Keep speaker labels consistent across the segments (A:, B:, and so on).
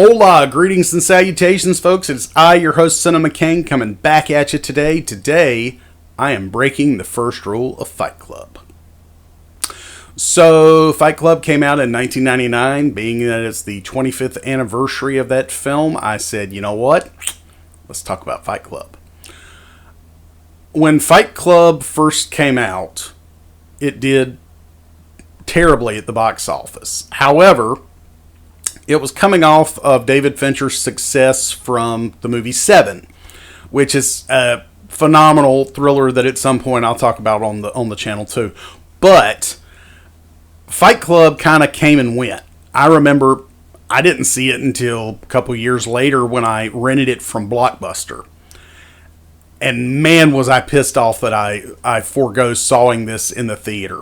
A: Hola, greetings and salutations, folks. It's I, your host, Cinema Kane, coming back at you today. Today, I am breaking the first rule of Fight Club. So, Fight Club came out in 1999. Being that it's the 25th anniversary of that film, I said, you know what? Let's talk about Fight Club. When Fight Club first came out, it did terribly at the box office. However, it was coming off of David Fincher's success from the movie Seven, which is a phenomenal thriller that at some point I'll talk about on the channel too. But Fight Club kind of came and went. I remember I didn't see it until a couple years later when I rented it from Blockbuster. And man, was I pissed off that I forego sawing this in the theater.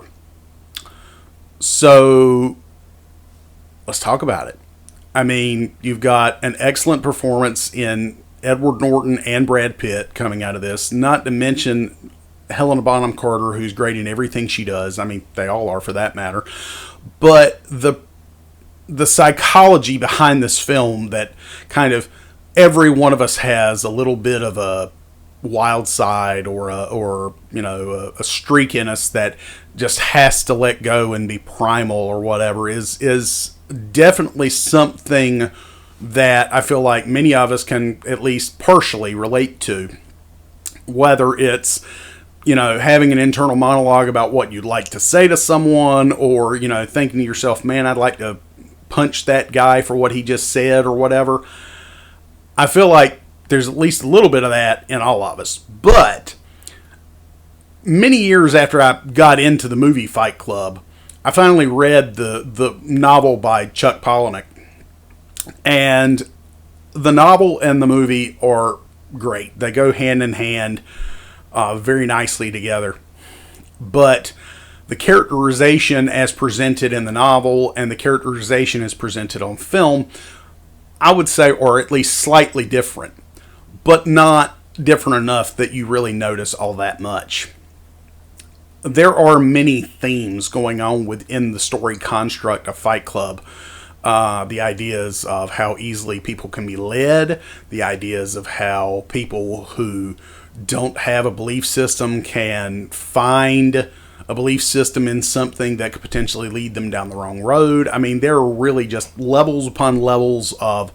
A: So let's talk about it. I mean, you've got an excellent performance in Edward Norton and Brad Pitt coming out of this, not to mention Helena Bonham Carter, who's great in everything she does. I mean, they all are for that matter. But the psychology behind this film, that kind of every one of us has a little bit of a wild side or a streak in us that just has to let go and be primal or whatever, is definitely something that I feel like many of us can at least partially relate to. Whether it's, having an internal monologue about what you'd like to say to someone, or, thinking to yourself, man, I'd like to punch that guy for what he just said or whatever. I feel like there's at least a little bit of that in all of us. But many years after I got into the movie Fight Club, I finally read the novel by Chuck Palahniuk. And the novel and the movie are great. They go hand in hand very nicely together. But the characterization as presented in the novel and the characterization as presented on film, I would say, are at least slightly different. But not different enough that you really notice all that much. There are many themes going on within the story construct of Fight Club. The ideas of how easily people can be led, the ideas of how people who don't have a belief system can find a belief system in something that could potentially lead them down the wrong road. I mean, there are really just levels upon levels of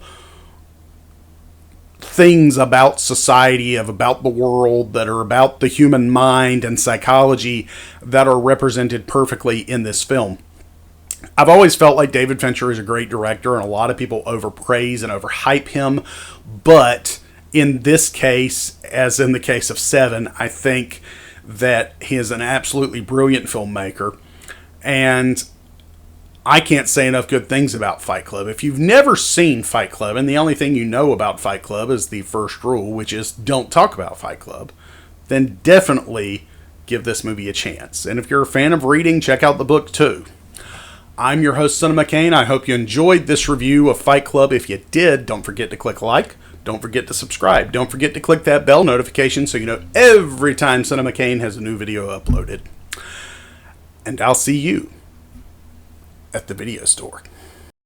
A: things about society, about the world, that are about the human mind and psychology that are represented perfectly in this film. I've always felt like David Fincher is a great director, and a lot of people overpraise and overhype him. But in this case, as in the case of Seven, I think that he is an absolutely brilliant filmmaker. And I can't say enough good things about Fight Club. If you've never seen Fight Club, and the only thing you know about Fight Club is the first rule, which is don't talk about Fight Club, then definitely give this movie a chance. And if you're a fan of reading, check out the book too. I'm your host, Cinema Kane. I hope you enjoyed this review of Fight Club. If you did, don't forget to click like. Don't forget to subscribe. Don't forget to click that bell notification so you know every time Cinema Kane has a new video uploaded. And I'll see you at the video store.